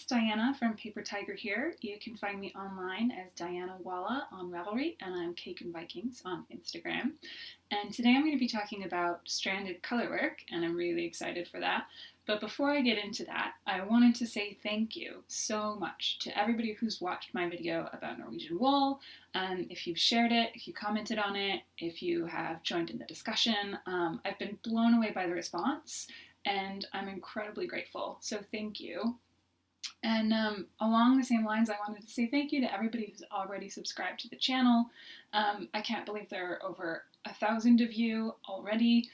it's Diana from Paper Tiger here. You can find me online as Diana Walla on Ravelry, and I'm Cake and Vikings on Instagram. And today I'm going to be talking about stranded colorwork, and I'm really excited for that. But before I get into that, I wanted to say thank you so much to everybody who's watched my video about Norwegian wool. If you've shared it, if you commented on it, if you have joined in the discussion, I've been blown away by the response, and I'm incredibly grateful. So thank you. And along the same lines, I wanted to say thank you to everybody who's already subscribed to the channel. I can't believe there are over 1,000 of you already.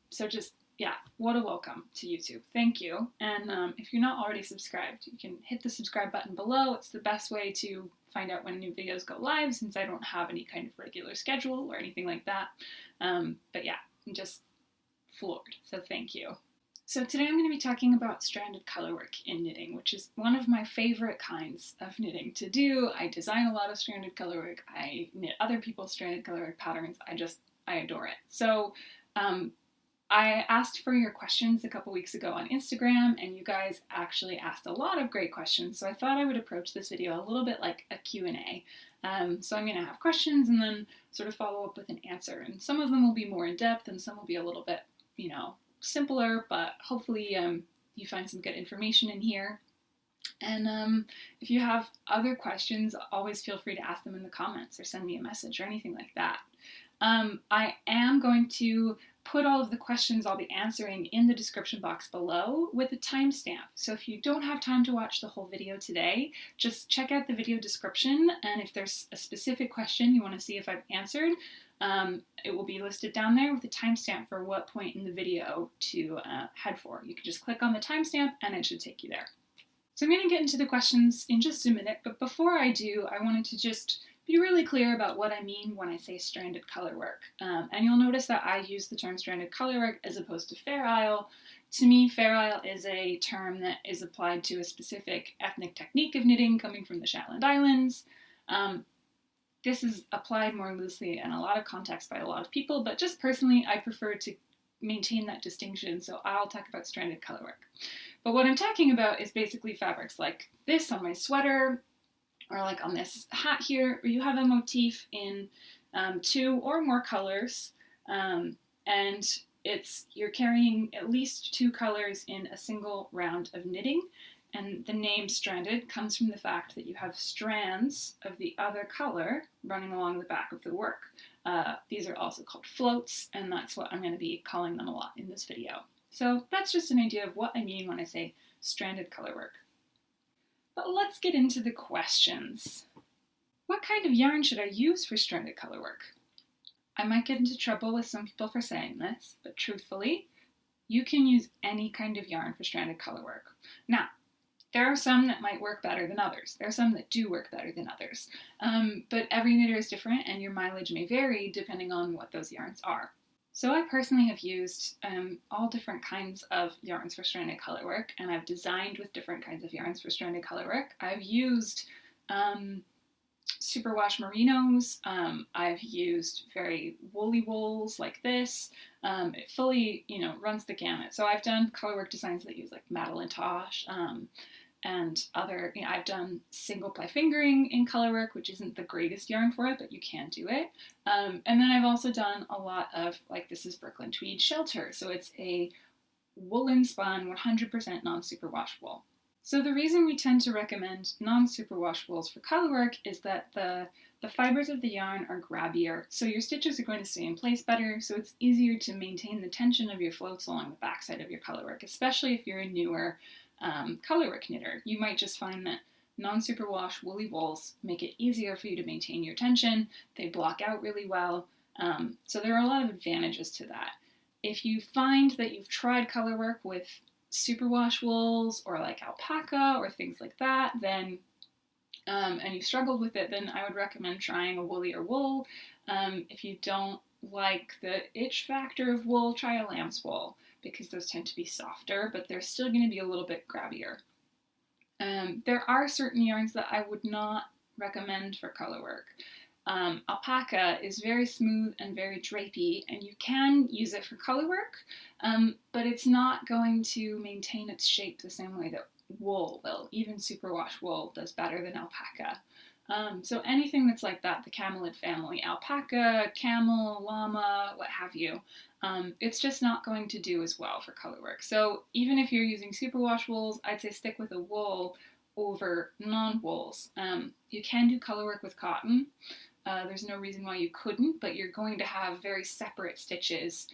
So just, yeah, what a welcome to YouTube. Thank you. And if you're not already subscribed, you can hit the subscribe button below. It's the best way to find out when new videos go live, since I don't have any kind of regular schedule or anything like that. But yeah, I'm just floored. So thank you. So today I'm going to be talking about stranded colorwork in knitting, which is one of my favorite kinds of knitting to do. I design a lot of stranded colorwork. I knit other people's stranded colorwork patterns. I adore it. So I asked for your questions a couple weeks ago on Instagram, and you guys actually asked a lot of great questions. So I thought I would approach this video a little bit like a Q&A. So I'm going to have questions and then sort of follow up with an answer. And some of them will be more in depth and some will be a little bit, simpler, but hopefully you find some good information in here. And if you have other questions, always feel free to ask them in the comments or send me a message or anything like that. I am going to put all of the questions I'll be answering in the description box below with a timestamp. So if you don't have time to watch the whole video today, just check out the video description, and if there's a specific question you want to see if I've answered, it will be listed down there with a timestamp for what point in the video to head for. You can just click on the timestamp and it should take you there. So I'm going to get into the questions in just a minute, but before I do, I wanted to just be really clear about what I mean when I say stranded colorwork. And you'll notice that I use the term stranded colorwork as opposed to fair isle. To me, fair isle is a term that is applied to a specific ethnic technique of knitting coming from the Shetland Islands. This is applied more loosely in a lot of contexts by a lot of people, but just personally, I prefer to maintain that distinction, so I'll talk about stranded colorwork. But what I'm talking about is basically fabrics like this on my sweater, or like on this hat here, where you have a motif in 2 or more colors, and you're carrying at least 2 colors in a single round of knitting. And the name stranded comes from the fact that you have strands of the other color running along the back of the work. These are also called floats, and that's what I'm going to be calling them a lot in this video. So that's just an idea of what I mean when I say stranded colorwork. But let's get into the questions. What kind of yarn should I use for stranded colorwork? I might get into trouble with some people for saying this, but truthfully, you can use any kind of yarn for stranded colorwork. Now, there are some that might work better than others. There are some that do work better than others. But every knitter is different, and your mileage may vary depending on what those yarns are. So I personally have used all different kinds of yarns for stranded colorwork, and I've designed with different kinds of yarns for stranded colorwork. I've used superwash merinos. I've used very woolly wools like this. It fully, runs the gamut. So I've done colorwork designs that use like Madeline Tosh, and other, I've done single ply fingering in colorwork, which isn't the greatest yarn for it, but you can do it. And then I've also done a lot of, this is Brooklyn Tweed Shelter. So it's a woolen spun, 100% non-superwash wool. So the reason we tend to recommend non-superwash wools for colorwork is that the fibers of the yarn are grabbier, so your stitches are going to stay in place better, so it's easier to maintain the tension of your floats along the backside of your colorwork, especially if you're a newer colorwork knitter. You might just find that non-superwash woolly wools make it easier for you to maintain your tension. They block out really well, so there are a lot of advantages to that. If you find that you've tried colorwork with superwash wools or like alpaca or things like that, then and you've struggled with it, then I would recommend trying a woollier wool. If you don't like the itch factor of wool, try a lamb's wool, because those tend to be softer, but they're still going to be a little bit grabbier. There are certain yarns that I would not recommend for colorwork. Alpaca is very smooth and very drapey, and you can use it for colorwork, but it's not going to maintain its shape the same way that wool will. Even superwash wool does better than alpaca. So anything that's like that, the camelid family, alpaca, camel, llama, what have you, it's just not going to do as well for color work. So even if you're using superwash wools, I'd say stick with a wool over non-wools. You can do color work with cotton. There's no reason why you couldn't, but you're going to have very separate stitches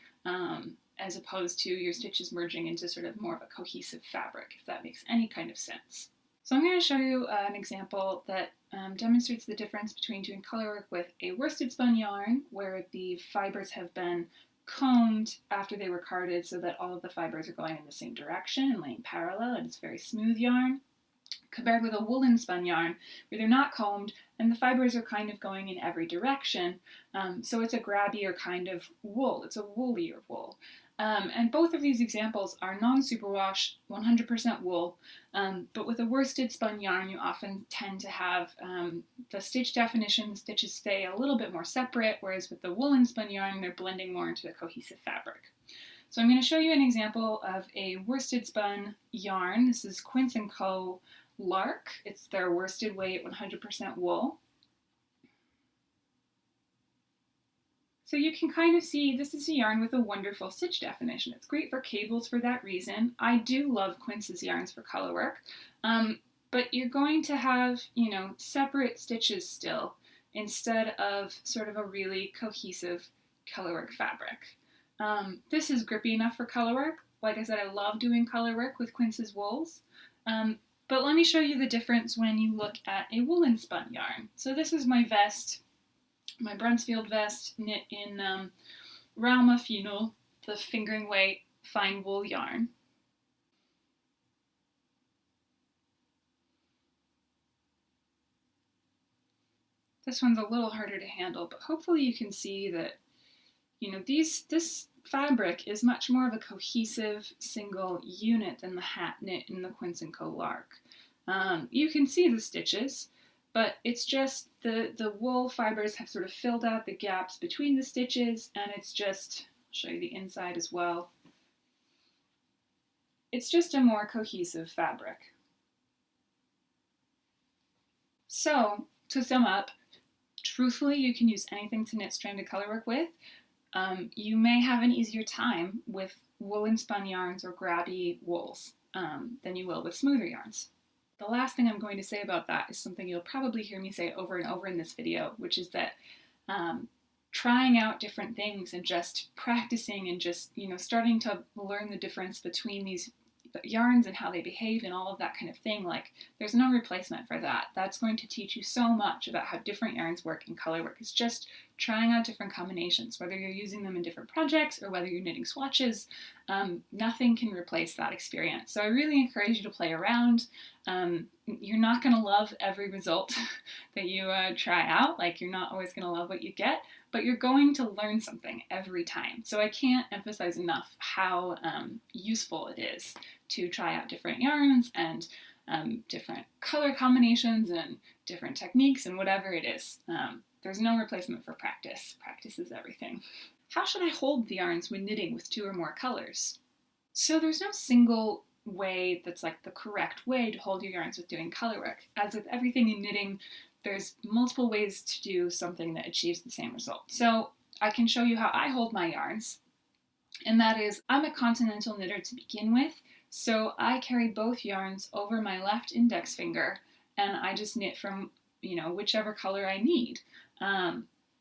as opposed to your stitches merging into sort of more of a cohesive fabric, if that makes any kind of sense. So I'm going to show you an example that demonstrates the difference between doing color work with a worsted spun yarn, where the fibers have been combed after they were carded so that all of the fibers are going in the same direction and laying parallel, and it's very smooth yarn, compared with a woolen spun yarn where they're not combed and the fibers are kind of going in every direction. So it's a grabbier kind of wool. It's a woolier wool. And both of these examples are non-superwash, 100% wool, but with a worsted spun yarn, you often tend to have the stitch definition, stitches stay a little bit more separate, whereas with the woolen spun yarn, they're blending more into a cohesive fabric. So I'm going to show you an example of a worsted spun yarn. This is Quince & Co. Lark. It's their worsted weight 100% wool. So you can kind of see this is a yarn with a wonderful stitch definition. It's great for cables for that reason. I do love Quince's yarns for color work, but you're going to have, separate stitches still instead of sort of a really cohesive color work fabric. This is grippy enough for color work. Like I said, I love doing color work with Quince's wools. But let me show you the difference when you look at a woolen spun yarn. So this is my vest, my Brunsfield vest, knit in Ralma Funeral, the fingering weight fine wool yarn. This one's a little harder to handle, but hopefully you can see that, this fabric is much more of a cohesive single unit than the hat knit in the Quince & Co. Lark. You can see the stitches, but it's just the wool fibers have sort of filled out the gaps between the stitches, and it's just, I'll show you the inside as well. It's just a more cohesive fabric. So, to sum up, truthfully, you can use anything to knit stranded colorwork with. You may have an easier time with woolen spun yarns or grabby wools than you will with smoother yarns. The last thing I'm going to say about that is something you'll probably hear me say over and over in this video, which is that trying out different things and just practicing and just, starting to learn the difference between these yarns and how they behave and all of that kind of thing, like, there's no replacement for that. That's going to teach you so much about how different yarns work in color work. It's just trying out different combinations, whether you're using them in different projects or whether you're knitting swatches. Nothing can replace that experience. So I really encourage you to play around. You're not going to love every result that you try out. Like, you're not always going to love what you get, but you're going to learn something every time. So I can't emphasize enough how useful it is to try out different yarns and different color combinations and different techniques and whatever it is. There's no replacement for practice. Practice is everything. How should I hold the yarns when knitting with 2 or more colors? So there's no single way that's like the correct way to hold your yarns with doing color work. As with everything in knitting, there's multiple ways to do something that achieves the same result. So I can show you how I hold my yarns, and that is, I'm a continental knitter to begin with, so I carry both yarns over my left index finger, and I just knit from, whichever color I need.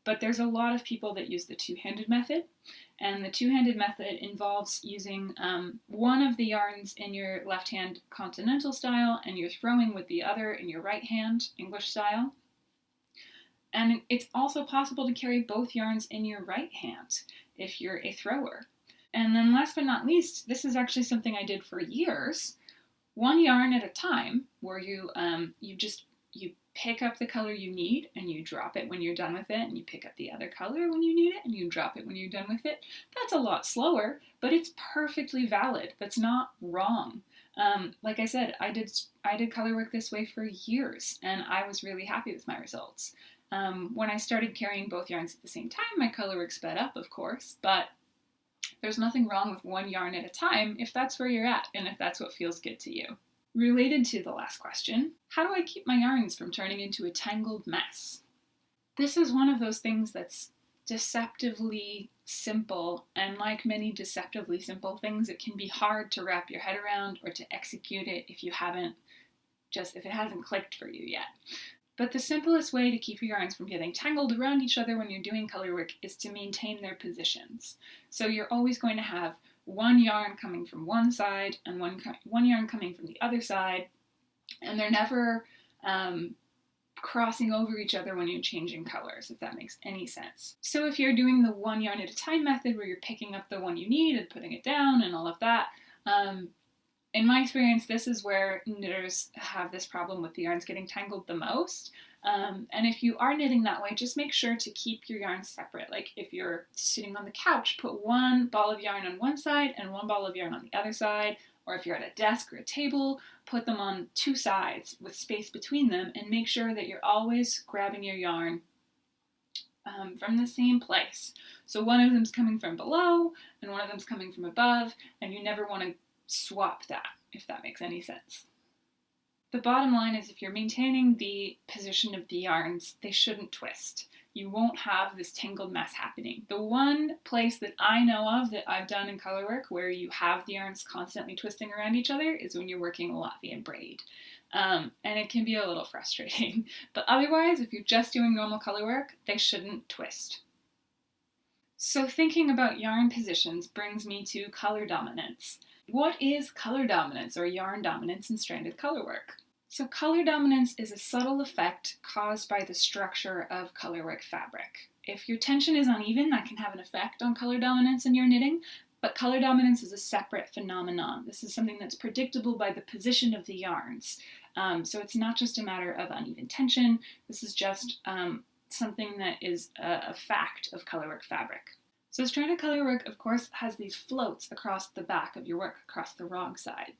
But there's a lot of people that use the two-handed method, and the two-handed method involves using one of the yarns in your left hand continental style, and you're throwing with the other in your right hand English style. And it's also possible to carry both yarns in your right hand if you're a thrower. And then last but not least, this is actually something I did for years, one yarn at a time, where you pick up the color you need and you drop it when you're done with it, and you pick up the other color when you need it and you drop it when you're done with it. That's a lot slower, but it's perfectly valid. That's not wrong. Like I said, I did color work this way for years, and I was really happy with my results. When I started carrying both yarns at the same time, my color work sped up, of course, but there's nothing wrong with one yarn at a time if that's where you're at and if that's what feels good to you. Related to the last question, how do I keep my yarns from turning into a tangled mess? This is one of those things that's deceptively simple, and like many deceptively simple things, it can be hard to wrap your head around or to execute it if it hasn't clicked for you yet. But the simplest way to keep your yarns from getting tangled around each other when you're doing color work is to maintain their positions. So you're always going to have one yarn coming from one side and one yarn coming from the other side, and they're never crossing over each other when you're changing colors, if that makes any sense. So if you're doing the one yarn at a time method where you're picking up the one you need and putting it down and all of that, in my experience, this is where knitters have this problem with the yarns getting tangled the most. And if you are knitting that way, just make sure to keep your yarns separate. Like if you're sitting on the couch, put one ball of yarn on one side and one ball of yarn on the other side. Or if you're at a desk or a table, put them on two sides with space between them, and make sure that you're always grabbing your yarn from the same place. So one of them's coming from below and one of them's coming from above, and you never want to swap that, if that makes any sense. The bottom line is if you're maintaining the position of the yarns, they shouldn't twist. You won't have this tangled mess happening. The one place that I know of that I've done in color work where you have the yarns constantly twisting around each other is when you're working a Latvian braid. And it can be a little frustrating. But otherwise, if you're just doing normal color work, they shouldn't twist. So thinking about yarn positions brings me to color dominance. What is color dominance or yarn dominance in stranded color work? So color dominance is a subtle effect caused by the structure of colorwork fabric. If your tension is uneven, that can have an effect on color dominance in your knitting, but color dominance is a separate phenomenon. This is something that's predictable by the position of the yarns. So it's not just a matter of uneven tension, this is just something that is a fact of colorwork fabric. So stranded colorwork, of course, has these floats across the back of your work, across the wrong side.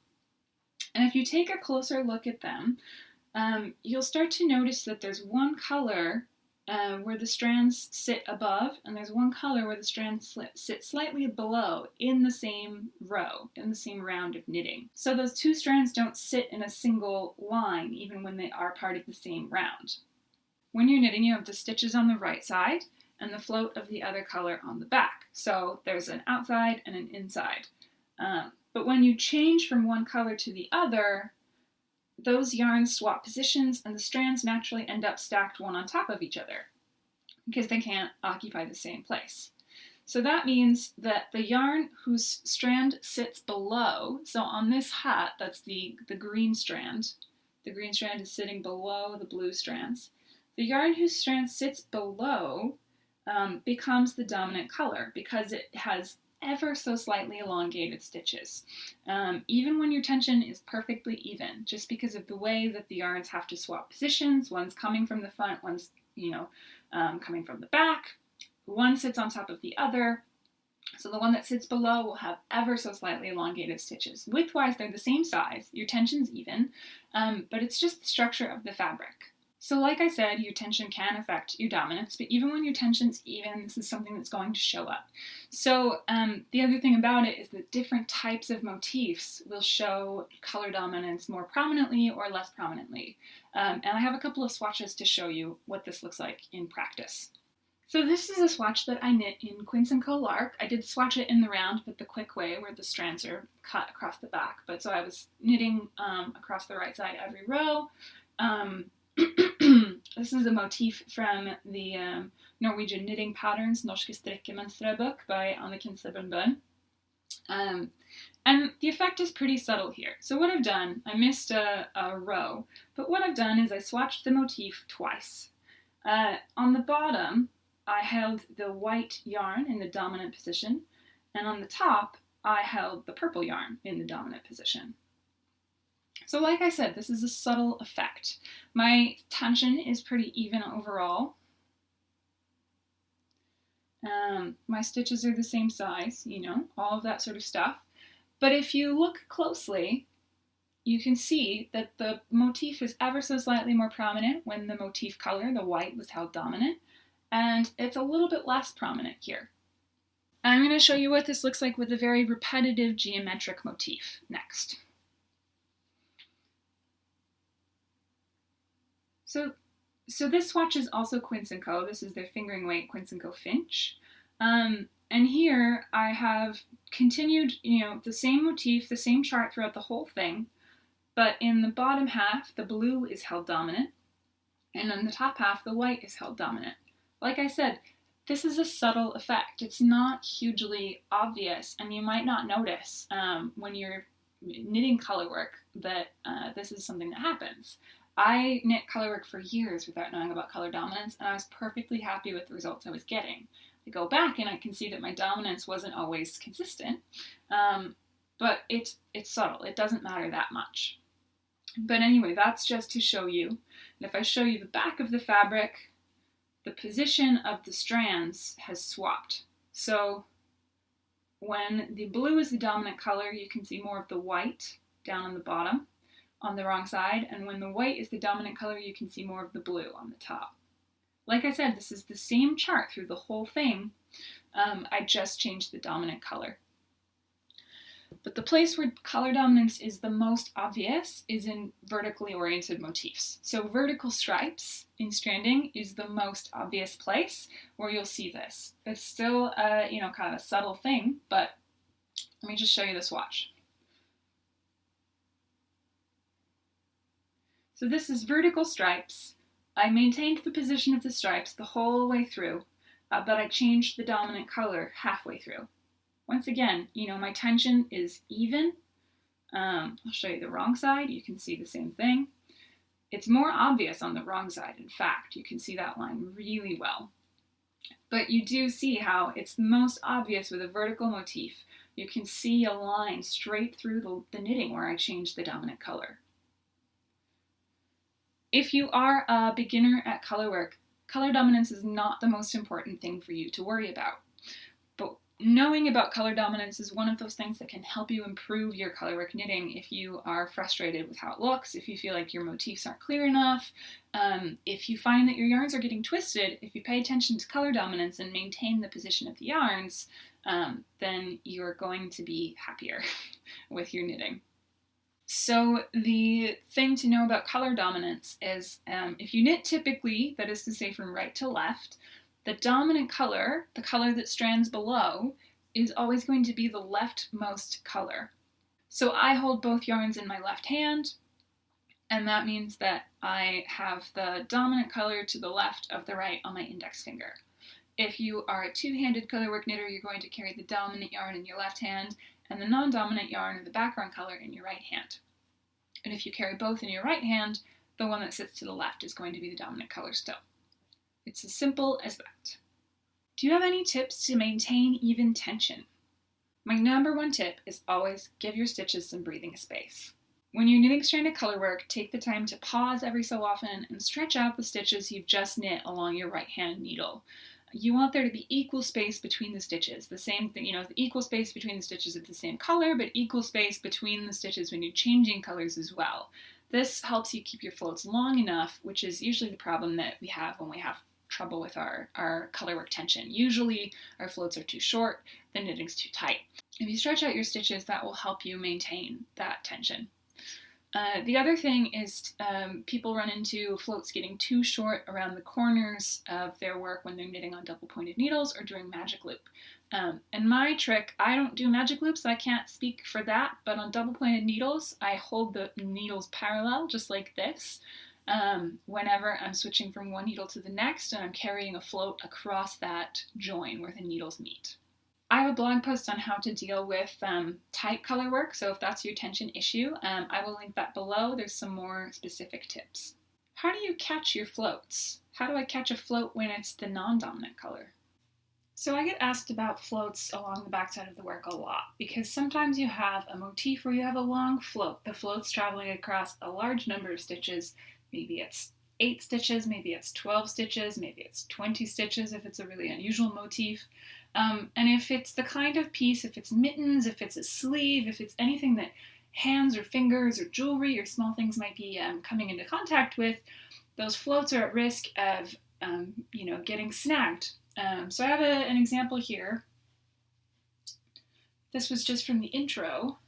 And if you take a closer look at them, you'll start to notice that there's one color where the strands sit above, and there's one color where the strands sit slightly below in the same row, in the same round of knitting. So those two strands don't sit in a single line, even when they are part of the same round. When you're knitting, you have the stitches on the right side, and the float of the other color on the back. So there's an outside and an inside. But when you change from one color to the other, those yarns swap positions and the strands naturally end up stacked one on top of each other because they can't occupy the same place. So that means that the yarn whose strand sits below, so on this hat, that's the green strand. The green strand is sitting below the blue strands. The yarn whose strand sits below becomes the dominant color because it has ever so slightly elongated stitches. Even when your tension is perfectly even, just because of the way that the yarns have to swap positions, one's coming from the front, one's coming from the back, one sits on top of the other. So the one that sits below will have ever so slightly elongated stitches. Widthwise, they're the same size, your tension's even, but it's just the structure of the fabric. So like I said, your tension can affect your dominance, but even when your tension's even, this is something that's going to show up. So the other thing about it is that different types of motifs will show color dominance more prominently or less prominently. And I have a couple of swatches to show you what this looks like in practice. So this is a swatch that I knit in Quince & Co. Lark. I did swatch it in the round, but the quick way where the strands are cut across the back. But so I was knitting across the right side every row. This is a motif from the Norwegian knitting patterns Norske strikkemønstrebok by Anniken Sebrenbø. And the effect is pretty subtle here. So what I've done, I missed a row, but what I've done is I swatched the motif twice. On the bottom, I held the white yarn in the dominant position, and on the top, I held the purple yarn in the dominant position. So like I said, this is a subtle effect. My tension is pretty even overall. My stitches are the same size, all of that sort of stuff. But if you look closely, you can see that the motif is ever so slightly more prominent when the motif color, the white, was held dominant, and it's a little bit less prominent here. I'm going to show you what this looks like with a very repetitive geometric motif next. So, so this swatch is also Quince & Co. This is their fingering weight Quince & Co. Finch. And here I have continued, the same motif, the same chart throughout the whole thing, but in the bottom half, the blue is held dominant, and in the top half, the white is held dominant. Like I said, this is a subtle effect. It's not hugely obvious, and you might not notice when you're knitting colorwork that this is something that happens. I knit colorwork for years without knowing about color dominance, and I was perfectly happy with the results I was getting. I go back and I can see that my dominance wasn't always consistent, but it's subtle. It doesn't matter that much. But anyway, that's just to show you. And if I show you the back of the fabric, the position of the strands has swapped. So when the blue is the dominant color, you can see more of the white down on the bottom on the wrong side, and when the white is the dominant color, you can see more of the blue on the top. Like I said, this is the same chart through the whole thing. I just changed the dominant color. But the place where color dominance is the most obvious is in vertically oriented motifs. So vertical stripes in stranding is the most obvious place where you'll see this. It's still kind of a subtle thing, but let me just show you the swatch. So this is vertical stripes. I maintained the position of the stripes the whole way through, but I changed the dominant color halfway through. Once again, my tension is even. I'll show you the wrong side. You can see the same thing. It's more obvious on the wrong side. In fact, you can see that line really well. But you do see how it's the most obvious with a vertical motif. You can see a line straight through the knitting where I changed the dominant color. If you are a beginner at colorwork, color dominance is not the most important thing for you to worry about. But knowing about color dominance is one of those things that can help you improve your colorwork knitting if you are frustrated with how it looks, if you feel like your motifs aren't clear enough, if you find that your yarns are getting twisted. If you pay attention to color dominance and maintain the position of the yarns, then you're going to be happier with your knitting. So the thing to know about color dominance is if you knit typically, that is to say from right to left, the dominant color, the color that strands below, is always going to be the leftmost color. So I hold both yarns in my left hand, and that means that I have the dominant color to the left of the right on my index finger. If you are a two-handed colorwork knitter, you're going to carry the dominant yarn in your left hand and the non-dominant yarn or the background color in your right hand. And if you carry both in your right hand, the one that sits to the left is going to be the dominant color still. It's as simple as that. Do you have any tips to maintain even tension? My number one tip is always give your stitches some breathing space. When you're knitting stranded colorwork, take the time to pause every so often and stretch out the stitches you've just knit along your right hand needle. You want there to be equal space between the stitches. The same thing, the equal space between the stitches of the same color, but equal space between the stitches when you're changing colors as well. This helps you keep your floats long enough, which is usually the problem that we have when we have trouble with our colorwork tension. Usually our floats are too short, the knitting's too tight. If you stretch out your stitches, that will help you maintain that tension. The other thing is people run into floats getting too short around the corners of their work when they're knitting on double pointed needles or doing magic loop. And my trick, I don't do magic loops, so I can't speak for that, but on double pointed needles, I hold the needles parallel, just like this, whenever I'm switching from one needle to the next and I'm carrying a float across that join where the needles meet. I have a blog post on how to deal with tight color work, so if that's your tension issue, I will link that below. There's some more specific tips. How do you catch your floats? How do I catch a float when it's the non-dominant color? So I get asked about floats along the backside of the work a lot, because sometimes you have a motif where you have a long float. The float's traveling across a large number of stitches. Maybe it's 8 stitches, maybe it's 12 stitches, maybe it's 20 stitches if it's a really unusual motif. And if it's the kind of piece, if it's mittens, if it's a sleeve, if it's anything that hands or fingers or jewelry or small things might be coming into contact with, those floats are at risk of, getting snagged. So I have an example here. This was just from the intro.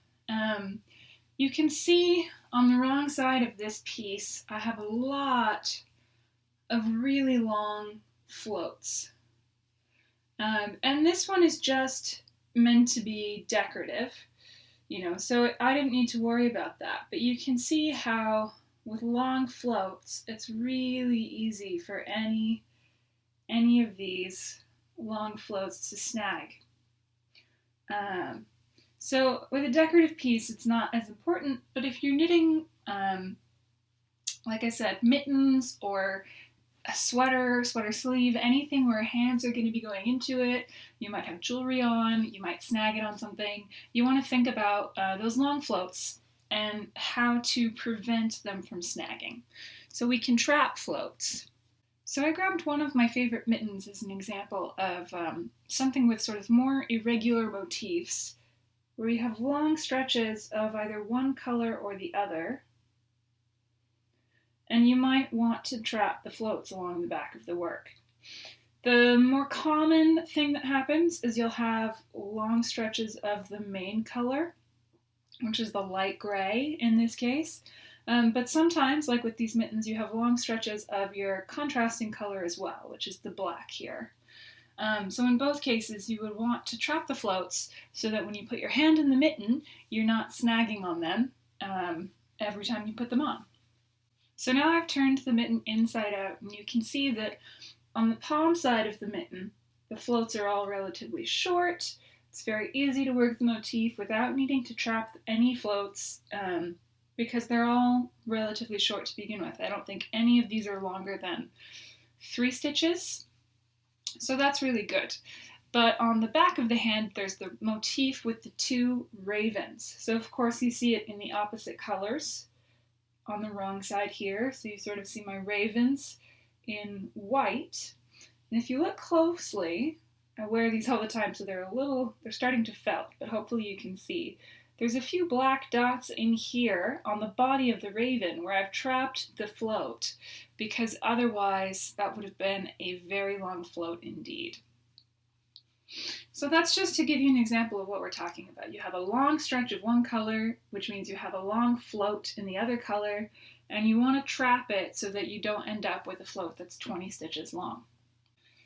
You can see on the wrong side of this piece, I have a lot of really long floats. And this one is just meant to be decorative, so I didn't need to worry about that. But you can see how with long floats, it's really easy for any of these long floats to snag. So with a decorative piece, it's not as important, but if you're knitting, like I said, mittens or a sweater sleeve, anything where hands are going to be going into it, you might have jewelry on, you might snag it on something, you want to think about those long floats and how to prevent them from snagging. So we can trap floats. So I grabbed one of my favorite mittens as an example of something with sort of more irregular motifs, where you have long stretches of either one color or the other, and you might want to trap the floats along the back of the work. The more common thing that happens is you'll have long stretches of the main color, which is the light gray in this case. But sometimes, like with these mittens, you have long stretches of your contrasting color as well, which is the black here. So in both cases, you would want to trap the floats so that when you put your hand in the mitten, you're not snagging on them every time you put them on. So now I've turned the mitten inside out, and you can see that on the palm side of the mitten, the floats are all relatively short. It's very easy to work the motif without needing to trap any floats because they're all relatively short to begin with. I don't think any of these are longer than 3 stitches, so that's really good. But on the back of the hand, there's the motif with the 2 ravens. So of course you see it in the opposite colors on the wrong side here. So you sort of see my ravens in white. And if you look closely, I wear these all the time, so they're starting to felt, but hopefully you can see. There's a few black dots in here on the body of the raven where I've trapped the float, because otherwise that would have been a very long float indeed. So that's just to give you an example of what we're talking about. You have a long stretch of one color, which means you have a long float in the other color, and you want to trap it so that you don't end up with a float that's 20 stitches long.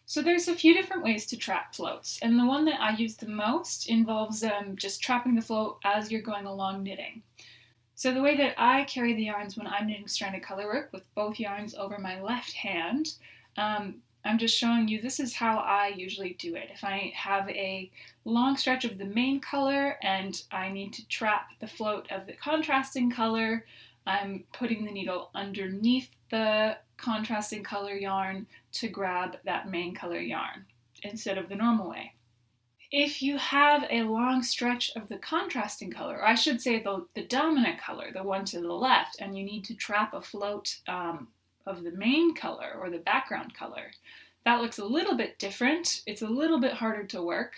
So there's a few different ways to trap floats, and the one that I use the most involves just trapping the float as you're going along knitting. So the way that I carry the yarns when I'm knitting stranded colorwork with both yarns over my left hand, I'm just showing you this is how I usually do it. If I have a long stretch of the main color and I need to trap the float of the contrasting color, I'm putting the needle underneath the contrasting color yarn to grab that main color yarn instead of the normal way. If you have a long stretch of the contrasting color, or I should say the dominant color, the one to the left, and you need to trap a float of the main color or the background color, that looks a little bit different. It's a little bit harder to work.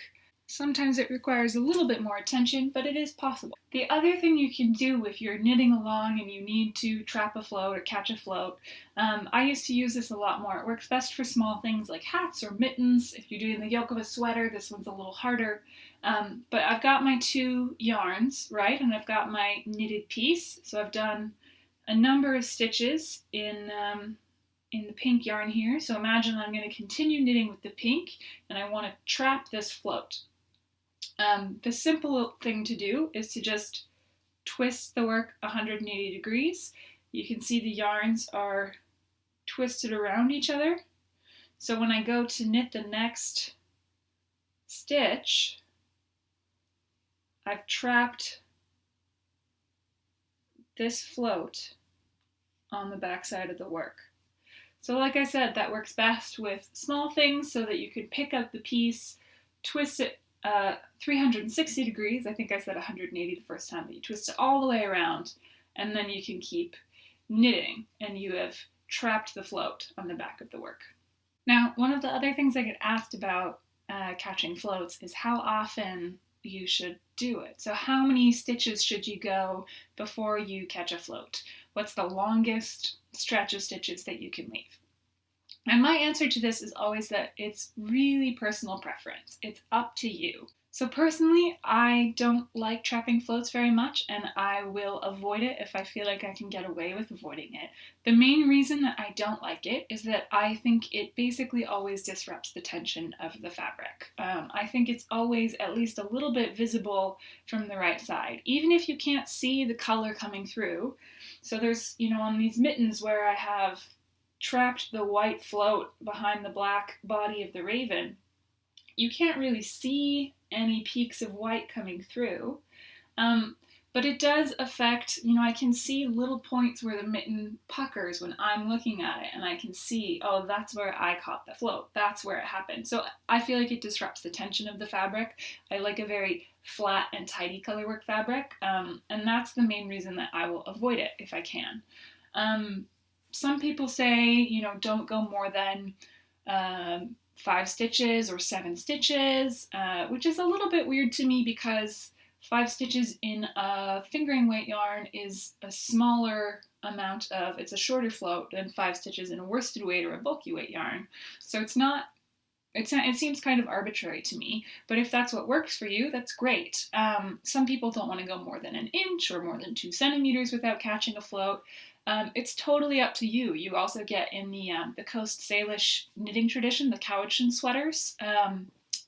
Sometimes it requires a little bit more attention, but it is possible. The other thing you can do if you're knitting along and you need to trap a float or catch a float, I used to use this a lot more. It works best for small things like hats or mittens. If you're doing the yoke of a sweater, this one's a little harder. But I've got my 2 yarns, right? And I've got my knitted piece. So I've done a number of stitches in the pink yarn here. So imagine I'm going to continue knitting with the pink and I want to trap this float. The simple thing to do is to just twist the work 180 degrees. You can see the yarns are twisted around each other. So when I go to knit the next stitch, I've trapped this float on the back side of the work. So like I said, that works best with small things so that you can pick up the piece, twist it 360 degrees. I think I said 180 the first time, but you twist it all the way around, and then you can keep knitting, and you have trapped the float on the back of the work. Now, one of the other things I get asked about catching floats is how often you should do it. So how many stitches should you go before you catch a float? What's the longest stretch of stitches that you can leave? And my answer to this is always that it's really personal preference. It's up to you. So personally, I don't like trapping floats very much, and I will avoid it if I feel like I can get away with avoiding it. The main reason that I don't like it is that I think it basically always disrupts the tension of the fabric. I think it's always at least a little bit visible from the right side, even if you can't see the color coming through. So there's, on these mittens where I have trapped the white float behind the black body of the raven, you can't really see any peaks of white coming through. But it does affect, I can see little points where the mitten puckers when I'm looking at it, and I can see, oh, that's where I caught the float. That's where it happened. So I feel like it disrupts the tension of the fabric. I like a very flat and tidy colorwork fabric, and that's the main reason that I will avoid it if I can. Some people say, don't go more than 5 stitches or 7 stitches, which is a little bit weird to me because 5 stitches in a fingering weight yarn is a smaller amount of, it's a shorter float than 5 stitches in a worsted weight or a bulky weight yarn. So it seems kind of arbitrary to me, but if that's what works for you, that's great. Some people don't want to go more than an inch or more than 2 centimeters without catching a float. It's totally up to you. You also get in the Coast Salish knitting tradition, the Cowichan sweaters.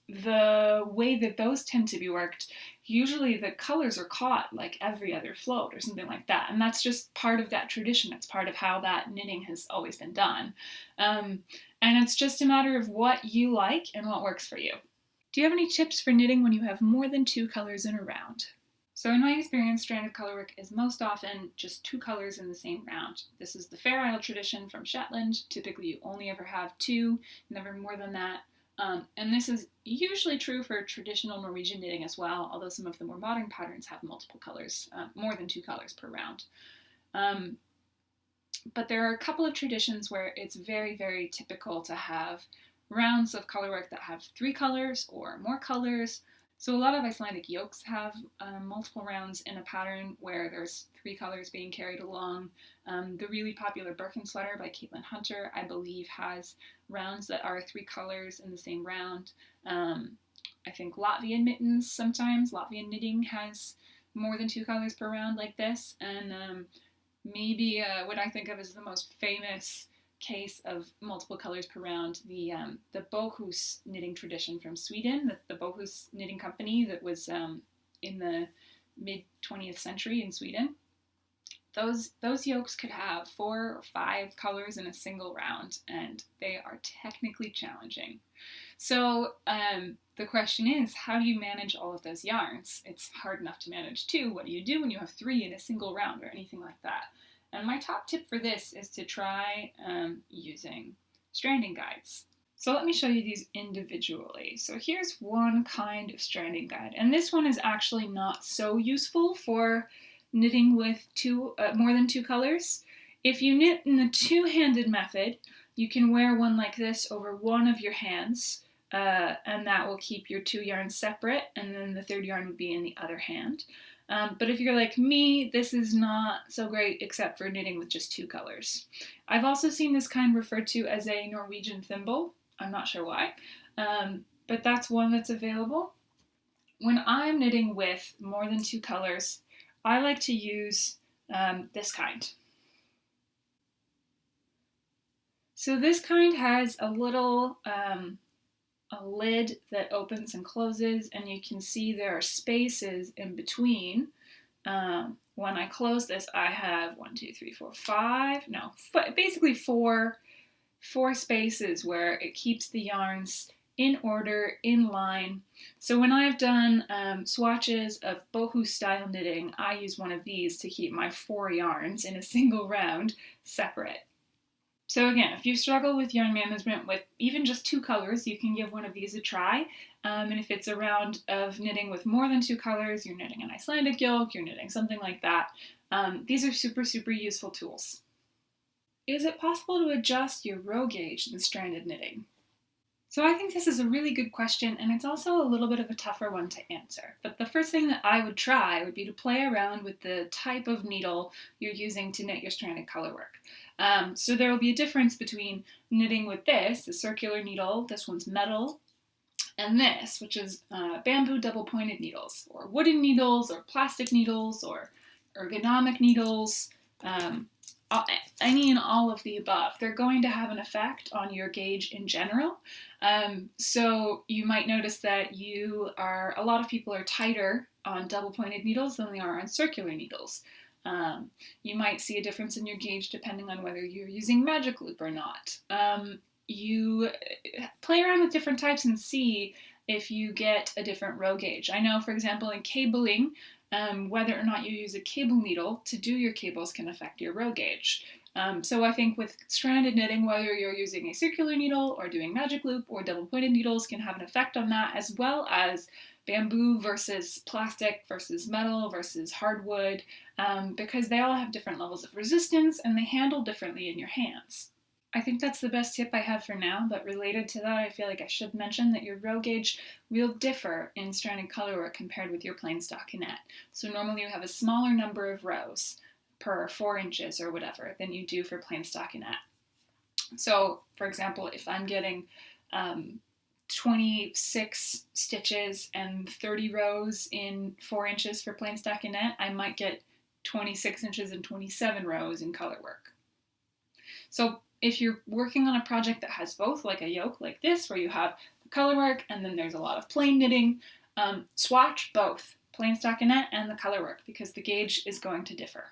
The way that those tend to be worked, usually the colors are caught like every other float or something like that. And that's just part of that tradition. It's part of how that knitting has always been done. And it's just a matter of what you like and what works for you. Do you have any tips for knitting when you have more than 2 colors in a round? So in my experience, stranded colorwork is most often just 2 colors in the same round. This is the Fair Isle tradition from Shetland. Typically you only ever have 2, never more than that. And this is usually true for traditional Norwegian knitting as well, although some of the more modern patterns have multiple colors, more than 2 colors per round. But there are a couple of traditions where it's very, very typical to have rounds of colorwork that have 3 colors or more colors. So a lot of Icelandic yokes have multiple rounds in a pattern where there's 3 colors being carried along. The really popular Birkin sweater by Caitlin Hunter, I believe, has rounds that are 3 colors in the same round. I think Latvian mittens sometimes, Latvian knitting has more than 2 colors per round like this. And maybe what I think of as the most famous case of multiple colors per round, the Bohus knitting tradition from Sweden, the Bohus knitting company that was in the mid 20th century in Sweden. Those yokes could have 4 or 5 colors in a single round, and they are technically challenging. So the question is, how do you manage all of those yarns? It's hard enough to manage 2. What do you do when you have 3 in a single round or anything like that? And my top tip for this is to try using stranding guides. So let me show you these individually. So here's one kind of stranding guide, and this one is actually not so useful for knitting with more than 2 colors. If you knit in the 2-handed method, you can wear one like this over one of your hands, and that will keep your 2 yarns separate, and then the 3rd yarn would be in the other hand. But if you're like me, this is not so great except for knitting with just 2 colors. I've also seen this kind referred to as a Norwegian thimble. I'm not sure why, but that's one that's available. When I'm knitting with more than 2 colors, I like to use this kind. So this kind has a little a lid that opens and closes, and you can see there are spaces in between. When I close this, I have basically four spaces where it keeps the yarns in order, in line. So when I've done swatches of boho style knitting, I use one of these to keep my 4 yarns in a single round separate. So again, if you struggle with yarn management with even just 2 colors, you can give one of these a try. And if it's a round of knitting with more than 2 colors, you're knitting an Icelandic yoke, you're knitting something like that, these are super, super useful tools. Is it possible to adjust your row gauge in stranded knitting? So I think this is a really good question, and it's also a little bit of a tougher one to answer. But the first thing that I would try would be to play around with the type of needle you're using to knit your stranded colorwork. So there will be a difference between knitting with this, a circular needle, this one's metal, and this, which is bamboo double-pointed needles, or wooden needles, or plastic needles, or ergonomic needles, any and all of the above. They're going to have an effect on your gauge in general. So you might notice that a lot of people are tighter on double-pointed needles than they are on circular needles. You might see a difference in your gauge depending on whether you're using magic loop or not. You play around with different types and see if you get a different row gauge. I know, for example, in cabling, whether or not you use a cable needle to do your cables can affect your row gauge. So I think with stranded knitting, whether you're using a circular needle or doing magic loop or double-pointed needles can have an effect on that, as well as bamboo versus plastic versus metal versus hardwood, because they all have different levels of resistance and they handle differently in your hands. I think that's the best tip I have for now, but related to that, I feel like I should mention that your row gauge will differ in stranded colorwork compared with your plain stockinette. So normally you have a smaller number of rows per 4 inches or whatever than you do for plain stockinette. So, for example, if I'm getting 26 stitches and 30 rows in 4 inches for plain stockinette, I might get 26 inches and 27 rows in colorwork. So if you're working on a project that has both, like a yoke like this, where you have the colorwork and then there's a lot of plain knitting, swatch both plain stockinette and the colorwork because the gauge is going to differ.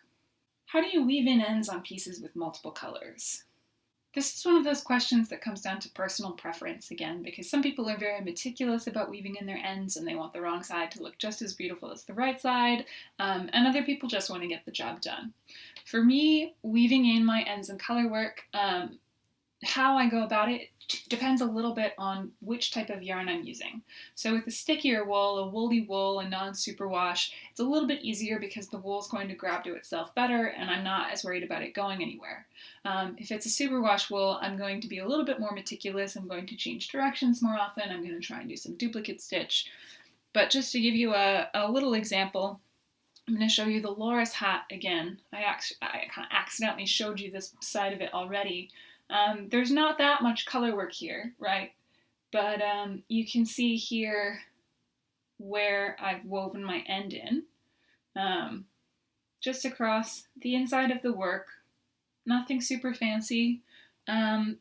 How do you weave in ends on pieces with multiple colors? This is one of those questions that comes down to personal preference again, because some people are very meticulous about weaving in their ends and they want the wrong side to look just as beautiful as the right side, and other people just want to get the job done. For me, weaving in my ends and colorwork, how I go about it depends a little bit on which type of yarn I'm using. So with a stickier wool, a woolly wool, a non-superwash, it's a little bit easier because the wool is going to grab to itself better and I'm not as worried about it going anywhere. If it's a superwash wool, I'm going to be a little bit more meticulous. I'm going to change directions more often. I'm going to try and do some duplicate stitch. But just to give you a little example, I'm going to show you the Loris hat again. I kind of accidentally showed you this side of it already. There's not that much color work here, right? But you can see here where I've woven my end in, just across the inside of the work. Nothing super fancy.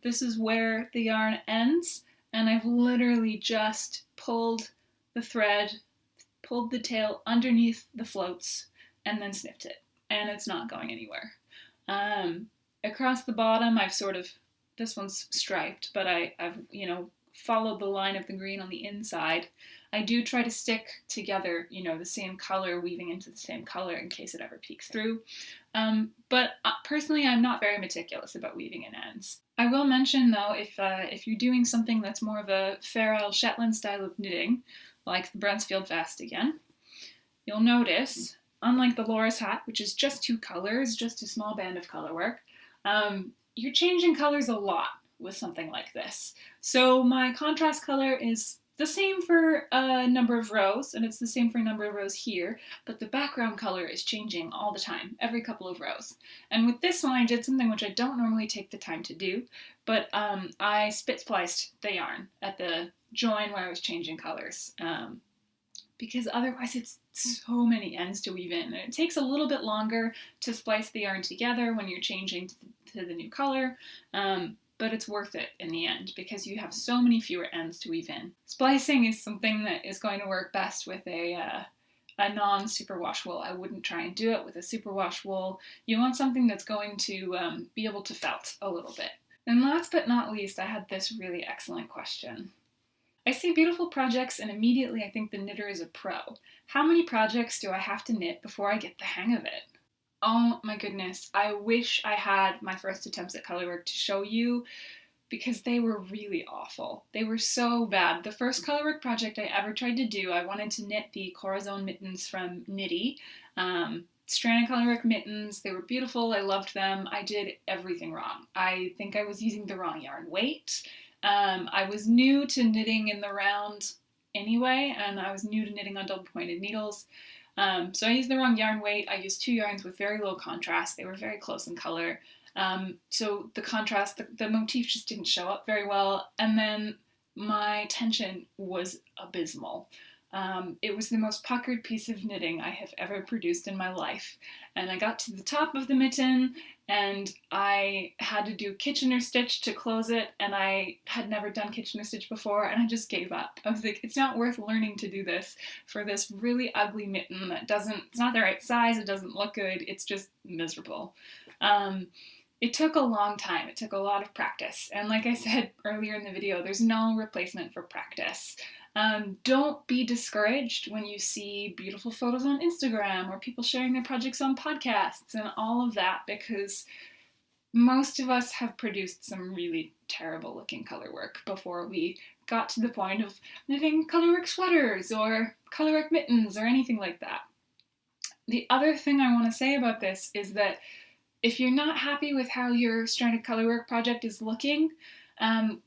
This is where the yarn ends, and I've literally just pulled the thread, pulled the tail underneath the floats, and then snipped it, and it's not going anywhere. Across the bottom, this one's striped, but I've followed the line of the green on the inside. I do try to stick together, the same color, weaving into the same color in case it ever peeks through. But personally, I'm not very meticulous about weaving in ends. I will mention, though, if you're doing something that's more of a Fair Isle Shetland style of knitting, like the Brunsfield vest again, you'll notice, unlike the Loris hat, which is just 2 colors, just a small band of color work, you're changing colors a lot with something like this. So my contrast color is the same for a number of rows, and it's the same for a number of rows here, but the background color is changing all the time, every couple of rows. And with this one, I did something which I don't normally take the time to do, but I spit spliced the yarn at the join where I was changing colors. Because otherwise it's so many ends to weave in. And it takes a little bit longer to splice the yarn together when you're changing to the new color, but it's worth it in the end because you have so many fewer ends to weave in. Splicing is something that is going to work best with a non-superwash wool. I wouldn't try and do it with a superwash wool. You want something that's going to be able to felt a little bit. And last but not least, I had this really excellent question. I see beautiful projects and immediately I think the knitter is a pro. How many projects do I have to knit before I get the hang of it? Oh my goodness, I wish I had my first attempts at colorwork to show you because they were really awful. They were so bad. The first colorwork project I ever tried to do, I wanted to knit the Corazon mittens from Knitty. Stranded colorwork mittens, they were beautiful, I loved them. I did everything wrong. I think I was using the wrong yarn weight. I was new to knitting in the round anyway, and I was new to knitting on double-pointed needles. So I used the wrong yarn weight. I used 2 yarns with very low contrast. They were very close in color. So the contrast, the motif just didn't show up very well. And then my tension was abysmal. It was the most puckered piece of knitting I have ever produced in my life. And I got to the top of the mitten and I had to do Kitchener stitch to close it, and I had never done Kitchener stitch before, and I just gave up. I was like, it's not worth learning to do this for this really ugly mitten that it's not the right size, it doesn't look good, it's just miserable. It took a long time. It took a lot of practice. And like I said earlier in the video, there's no replacement for practice. Don't be discouraged when you see beautiful photos on Instagram or people sharing their projects on podcasts and all of that, because most of us have produced some really terrible looking color work before we got to the point of knitting colorwork sweaters or colorwork mittens or anything like that. The other thing I want to say about this is that if you're not happy with how your stranded colorwork project is looking,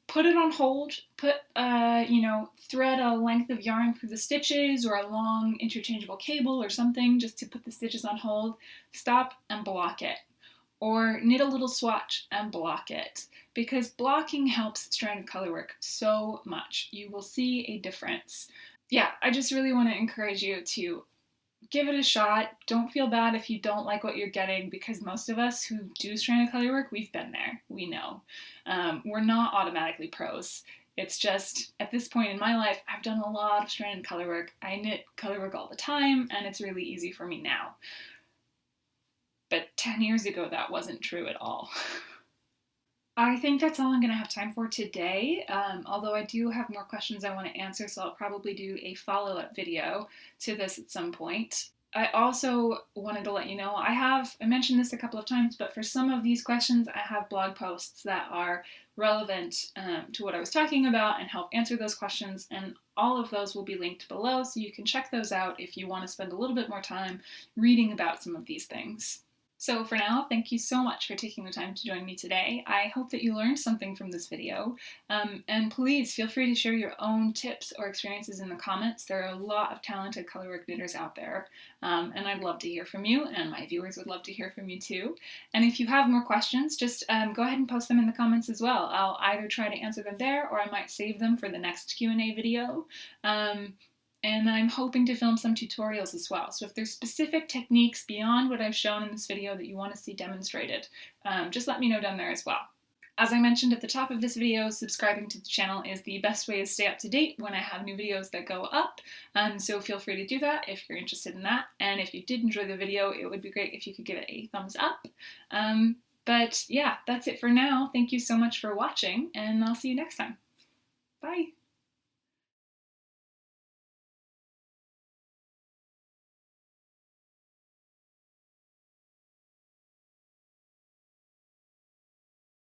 put it on hold, thread a length of yarn through the stitches or a long interchangeable cable or something just to put the stitches on hold, stop and block it. Or knit a little swatch and block it, because blocking helps stranded colorwork so much. You will see a difference. Yeah, I just really want to encourage you to give it a shot. Don't feel bad if you don't like what you're getting, because most of us who do stranded colorwork, we've been there. We know. We're not automatically pros. It's just, at this point in my life, I've done a lot of stranded colorwork. I knit colorwork all the time, and it's really easy for me now. But 10 years ago, that wasn't true at all. I think that's all I'm going to have time for today, although I do have more questions I want to answer, so I'll probably do a follow-up video to this at some point. I also wanted to let you know, I mentioned this a couple of times, but for some of these questions, I have blog posts that are relevant to what I was talking about and help answer those questions, and all of those will be linked below, so you can check those out if you want to spend a little bit more time reading about some of these things. So for now, thank you so much for taking the time to join me today. I hope that you learned something from this video, and please feel free to share your own tips or experiences in the comments. There are a lot of talented colorwork knitters out there, and I'd love to hear from you, and my viewers would love to hear from you too. And if you have more questions, just go ahead and post them in the comments as well. I'll either try to answer them there, or I might save them for the next Q&A video. And I'm hoping to film some tutorials as well. So if there's specific techniques beyond what I've shown in this video that you want to see demonstrated, just let me know down there as well. As I mentioned at the top of this video, subscribing to the channel is the best way to stay up to date when I have new videos that go up. So feel free to do that if you're interested in that. And if you did enjoy the video, it would be great if you could give it a thumbs up. But yeah, that's it for now. Thank you so much for watching, and I'll see you next time. Bye!